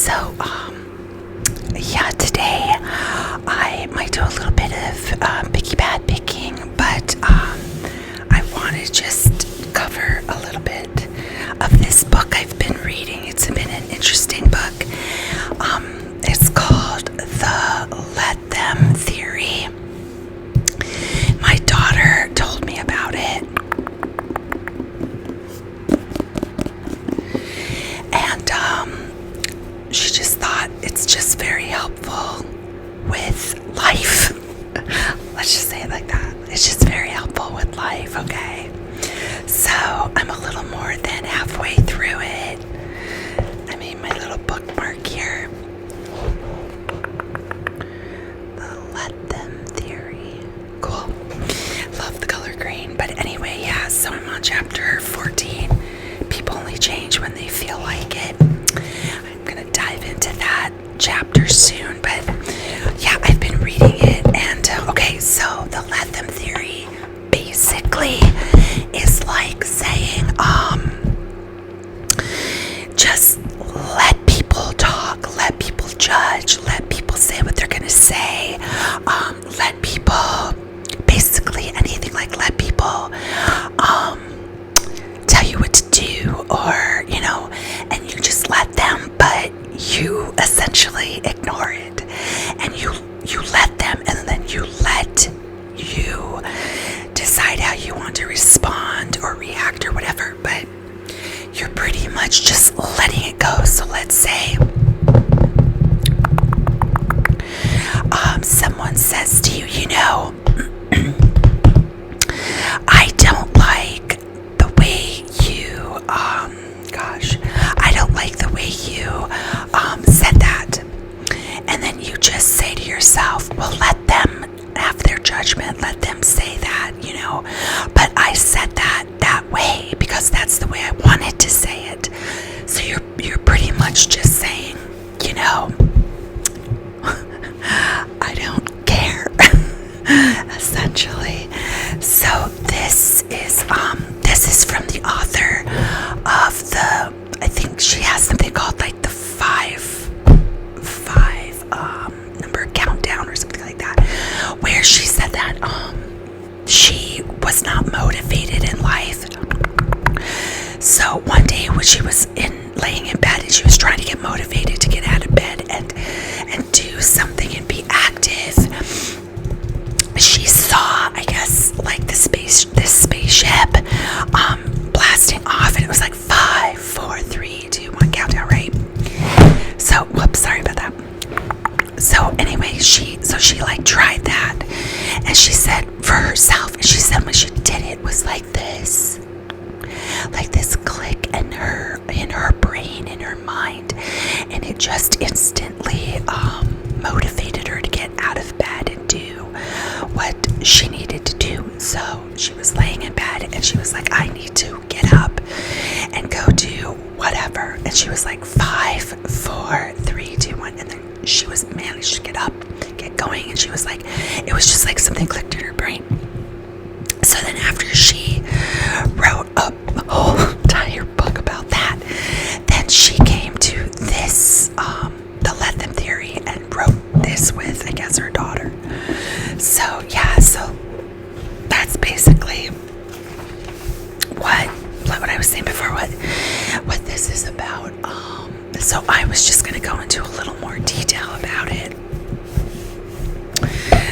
So, yeah, today I might do a little bit of picky bad picking, but I want to just cover a little bit of this book I've been reading. It's been an interesting book. It's called The Let Them Theory. My daughter told me about it, and she just thought it's just very helpful with life. Let's just say it like that. It's just very helpful with life, okay? So I'm a little more than halfway through it. I made my little bookmark here. The Let Them Theory. Cool. Love the color green. But anyway, yeah, so I'm on chapter 14. People only change when they feel like it. I'm gonna dive into that chapter soon, but yeah, I've been reading it, and okay, so the Let Them Theory basically is like saying, just let people talk, let people judge, let people say what they're gonna say, let people, basically anything, like let people, tell you what to do, or, you know, and you just let them, but you essentially ignore it, and you let them, and then you let you decide how you want to respond or react or whatever, but you're pretty much just letting it go. So let's say someone says to you, you know, I don't like the way you, I don't like the way you said that. And then you just say to yourself, well, let them have their judgment, let them say that, you know, but I said that way because that's the way I wanted to say it. So you're pretty much just saying, you know, I don't care, essentially. So this is from the author of the, I think she has something called like the five number countdown or something like that, where she said that she was not motivated in life. So one day when she was laying in bed and she was trying to get motivated to get out of bed and do something and be active, she saw, I guess, like this spaceship blasting off, and it was like 5, 4, 3, 2, 1 countdown, right? So, whoops, sorry about that. So anyway, she like tried that, and she said for herself, and she said when she did it was like this click in her brain, in her mind, and it just instantly motivated her to get out of bed and do what she needed to do. So she was laying in bed and she was like, I need to get up and go do whatever, and she was like 5, 4, 3, 2, 1, and then she was managed to get up, get going, and she was like, it was just like something clicked in her brain. So then after she wrote a whole entire book about that, then she came to this, the Let Them Theory, and wrote this with, I guess, her daughter. So yeah, so that's basically what I was saying before, what this is about. So I was just going to go into a little more detail about it,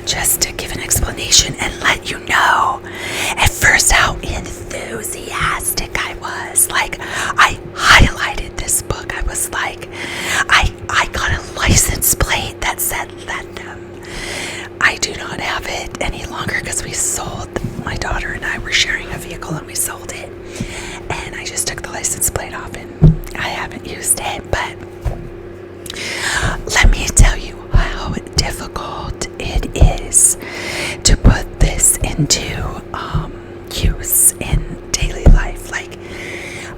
just to give an explanation and let you know at first how enthusiastic I was. Like, I highlighted this book. I was like, I got a license plate that said Let Them. I do not have it any longer because we sold, my daughter and I were sharing a vehicle and we sold it, and I just took the license plate off and I haven't used it. But let me tell you how difficult it is to put this into use in daily life. Like,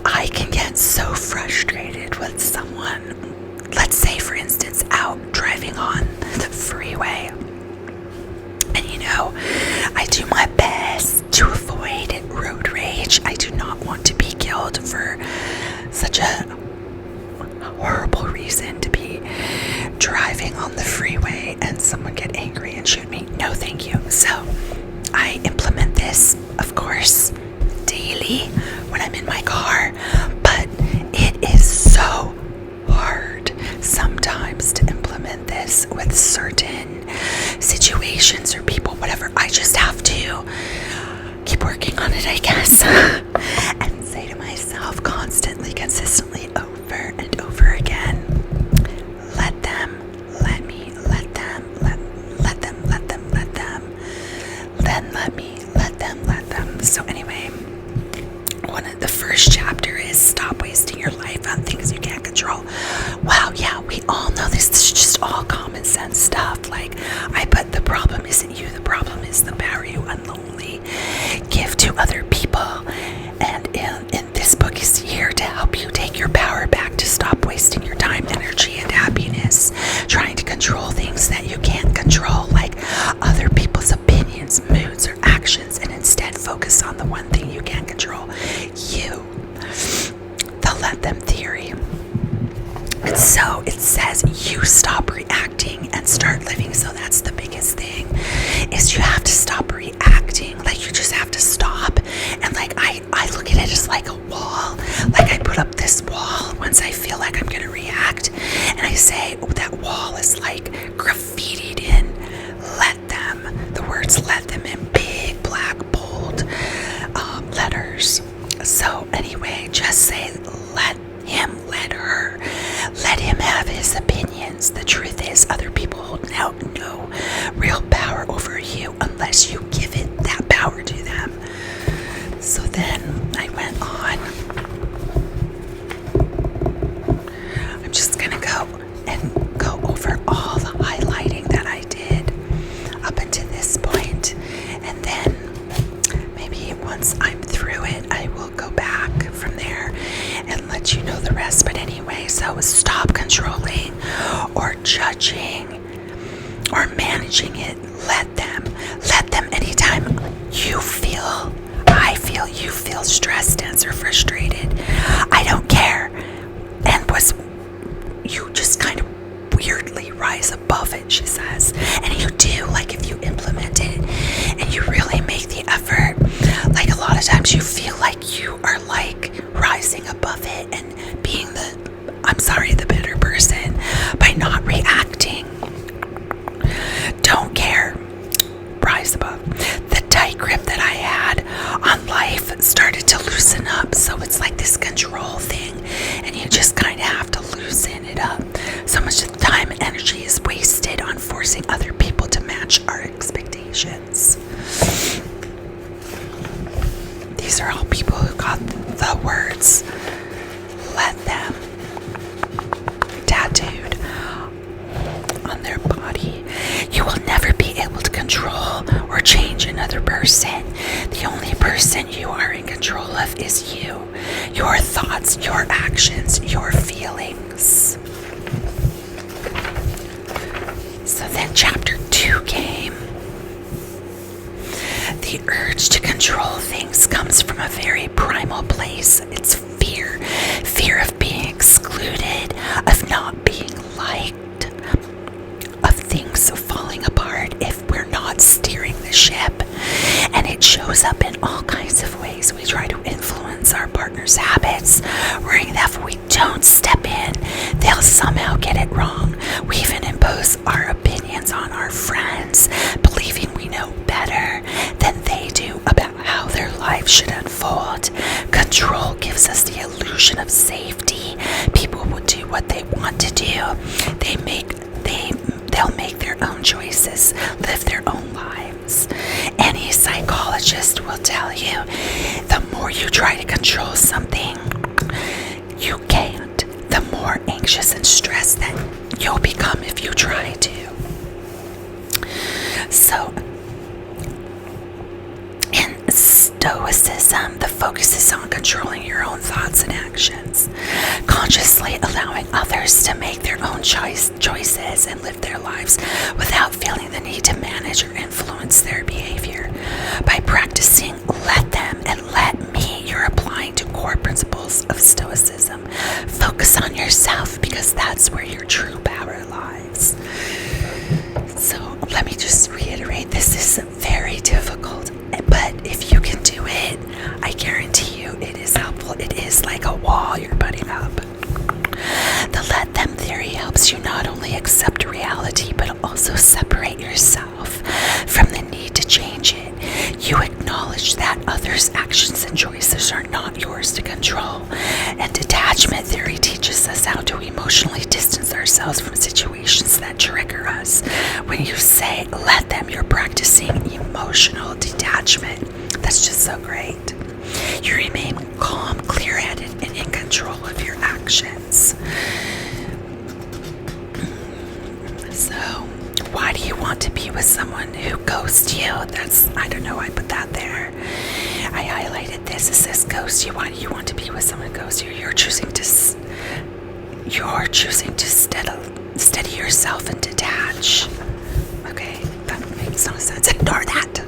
I can get so frustrated with someone, let's say for instance out driving on the freeway, and you know, I do my best to avoid road rage. I do not want to be killed for such a horrible reason to be driving on the freeway and someone get angry and shoot me. No, thank you. So I implement this, of course, daily when I'm in my car, but it is so hard sometimes to implement this with certain situations or people, whatever. I just have to keep working on it, I guess, and say to myself constantly, consistently, over and over again, let them, let me, let them, let them, let them, let them, then let me, let them, let them. So anyway, the first chapter is stop wasting your life on things you can't control. Wow, yeah, we all know this. This is just all common sense stuff. Like, I put the problem isn't you, the problem is the power you unknowingly give to other people. And in this book is here to help you take your power back, to stop wasting your time, energy, and happiness trying to control things that you can't control, like other people's opinions, moods, or actions, and instead focus on the one thing you can control, you. The let them theory. And so it says you stop reacting and start living. So that's the biggest thing, is you have to stop reacting. Like, you just have to stop. And like, I look at it as like a wall. Like, I put up this wall once I feel like I'm going to react. And I say, oh, that wall is like graffitied in, let them. The words let them in big, black, bold letters. So anyway, just say let him, let her, let him have his opinions. The truth is, other people hold out no real power over you unless you give it that power to them. So then I went on. I'm just gonna go over all the highlighting that I did up until this point, and then maybe once I'm through it, I will go back from there and let you know the rest. But anyway, so stop controlling or judging or managing it. Let them anytime you feel stressed, tense, or frustrated. I don't care. And you just kind of weirdly rise above it, she says. And you do, like, if you implement it and you really make the effort, like, a lot of times you feel like you are like rising above it and being the better person by not reacting. Don't care. Rise above. The tight grip that I had on life started to loosen up. So it's like this control thing, and you just kind of have to loosen it up. So much of the time and energy is wasted on forcing other people to match our expectations. These are all people who got the words let them tattooed on their body. You will never be able to control or change another person. The only person you are in control of is you. Your thoughts, your actions, your feelings. So then chapter 2 came. The urge to control things comes from a very primal place. It's fear. Fear of being excluded, of not being liked, of things falling apart if we're not steering the ship. And it shows up in all kinds of ways. We try to influence our partner's habits, worrying that if we don't step in, they'll somehow get it wrong. We even impose our opinions on our friends, believing we know better than they do about how their life should unfold. Control gives us the illusion of safety. People will do what they want to do. They'll make their own choices, live their own lives. Any psychologist will tell you, the more you try to control something, you can't. The more anxious and stressed that you'll become if you try to. So, in Stoicism, the focus is on controlling your own thoughts and actions, consciously allowing others to make their own choices and live their lives without feeling the need to manage or influence their behavior. By practicing let them and let me, you're applying to core principles of Stoicism. Focus on yourself, because that's where your true power lies. things. So let me just reiterate, this is very difficult, but if you can do it, I guarantee you it is helpful. It is like a wall you're putting up. The let them theory helps you not only accept reality, but also separate yourself from the need to change it. You acknowledge that others' actions and choices are not yours to control. And detachment theory teaches us how to emotionally distance ourselves from situations that trigger us. When you say let them, you're practicing emotional detachment. That's just so great. You remain calm, clear-headed, and in control of your actions. So, why do you want to be with someone who ghosts you? I don't know, I put that there. I highlighted this. It says ghost you. Why do you want to be with someone who ghosts you? You're choosing to steady yourself and detach. Okay, that makes no sense. Ignore that,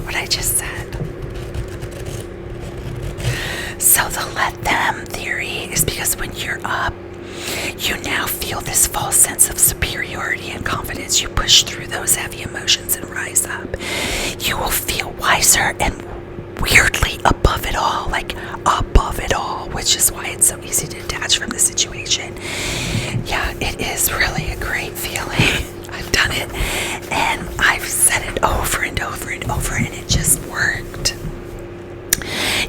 what I just said. So the let them theory is because when you're up, you now feel this false sense of superiority and confidence. You push through those heavy emotions and rise up. You will feel wiser and weirdly above it all, which is why it's so easy to detach from the situation. Yeah, it is really a great feeling. I've done it, and I've said it over and over and over, and it just worked.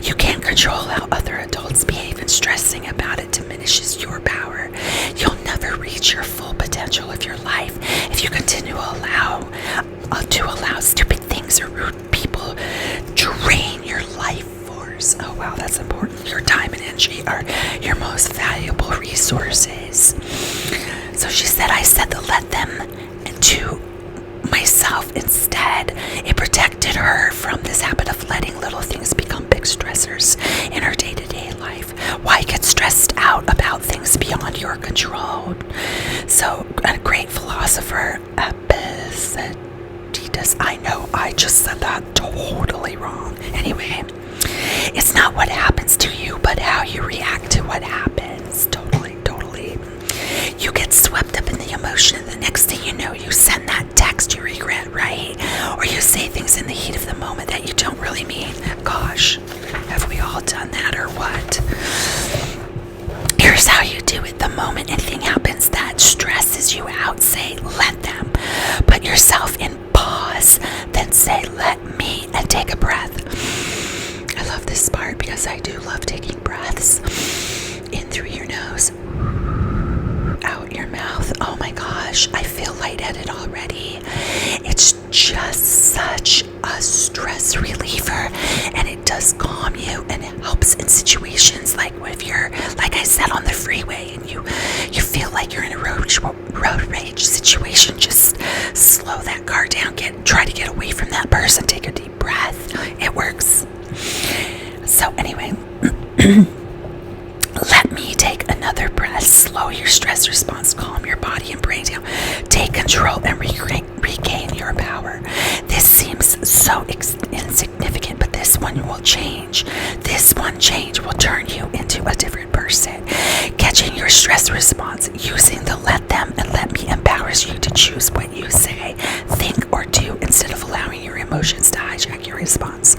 You can't control how other adults behave, and stressing about it diminishes your power. You'll never reach your full potential of your life if you continue to allow stupid things or rude people drain your life force. Oh wow, that's important. Your time and energy are your most valuable resources. So she said, I said to let them to myself instead. It protected her from this habit of letting little things become big stressors in her day-to-day life. Why get stressed out about things beyond your control? So a great philosopher, Epictetus, I know I just said that totally wrong. Anyway, it's not what happens to you, but how you react to what happens. Totally. You get swept up in the emotion, and the next thing you know, you send that text you regret, right? Or you say things in the heat of the moment that you don't really mean. Gosh, have we all done that or what? Here's how you do it. The moment anything happens that stresses you out, say, let them. Put yourself in pause, then say, let me, and take a breath. I love this part because I do love taking breaths. In through your nose, out your mouth. Oh my gosh, I feel lightheaded already. It's just such a stress reliever, and it does calm you, and it helps in situations like if you're, like I said, on the freeway and you feel like you're in a road rage situation. Just slow that car down, try to get away from that person, take a deep breath. It works. So anyway, let me take another breath. Slow your stress response, calm your body and brain down. Take control and regain your power. This seems so insignificant, but this one will change. This one change will turn you into a different person. Catching your stress response, using the let them and let me empowers you to choose what you say, think, or do instead of allowing your emotions to hijack your response.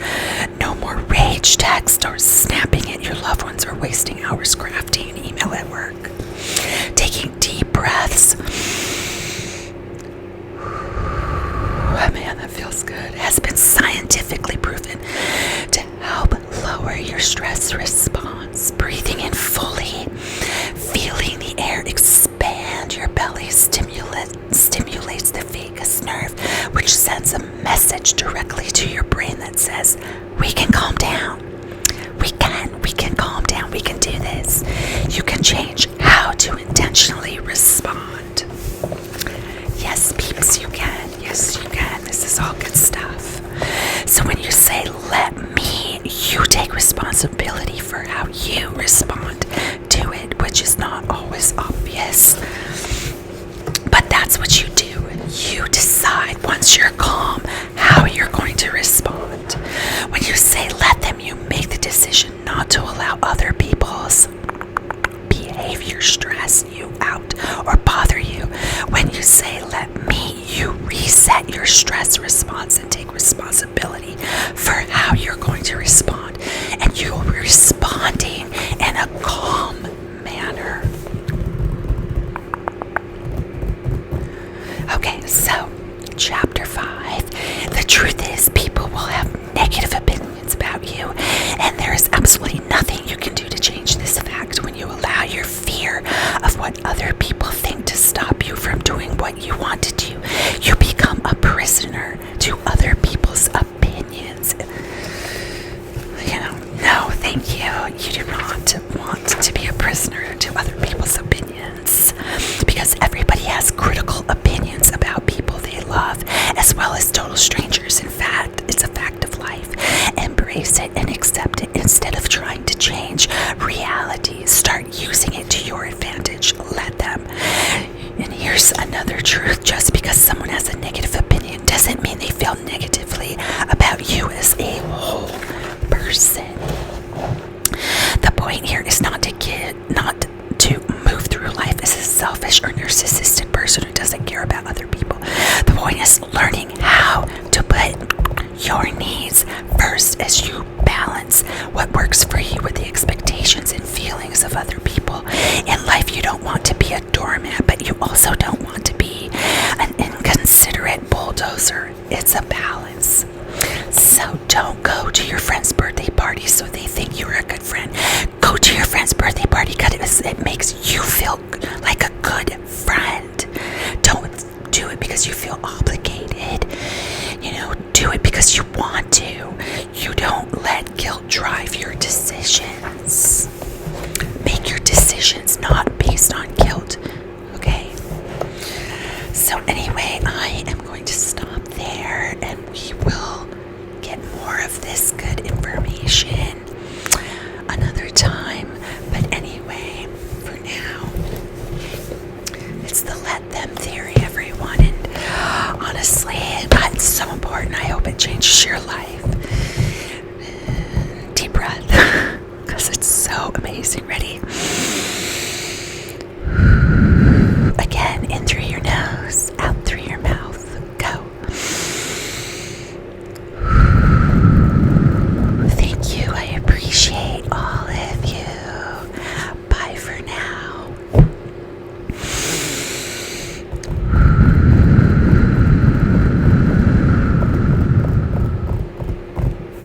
No more rage text or snapping at your loved ones or wasting hours crafting an email at work. Taking deep breaths. Oh man, that feels good. Has been scientifically proven to help lower your stress response. Breathing in fully, feeling the air expand your belly stimulates the vagus nerve, which sends a message directly to your brain that says, we can calm down. We can calm down. We can do this. You can change how to intentionally respond. Yes, peeps, you can. Yes, you can. This is all good stuff. So when you say, let me, you take responsibility for how you respond to it, which is not always obvious. But that's what you do. You decide once you're calm how you're going to respond. When you say let them, you make the decision not to allow other people's behavior stress you out or bother you. When you say your stress response and take responsibility for how you're going to respond. And you'll be responding in a calm manner. Okay, so chapter 5. The truth is, people will have negative opinions about you, and there is absolutely nothing you can do to change this fact. When you allow your fear of what other people think to stop you from doing what you want to do, you become a prisoner to other people's opinions. No, thank you. You do not want to be a prisoner to other people's opinions, because everybody has critical opinions about people they love, as well as total strangers. In fact, it's a fact of life. Embrace it and accept it instead of trying to change reality. Start using it to your advantage. Let them. And here's another truth. Just because someone has a negative opinion doesn't mean they feel negatively about you as a whole person. The point here is not to move through life as a selfish or narcissistic person who doesn't care about other people. The point is learning how to put your needs first as you balance what works for you with the expectations and feelings of other people. In life, you don't want to be a doormat, but you also don't want to be an inconsiderate bulldozer. It's a balance. So don't go to your friend's birthday party so they think you're a good friend. Go to your friend's birthday party because it makes you feel like a good friend. Don't do it because you feel obligated. Do it because you want to. You don't let guilt drive your decisions. Make your decisions not based on guilt. Okay? So anyway, I am going to stop there, and we will get more of this good information another time. But anyway, for now, it's the let them theory, everyone. And honestly, it's so important. I hope it changes your life. Deep breath, because it's so amazing. Ready?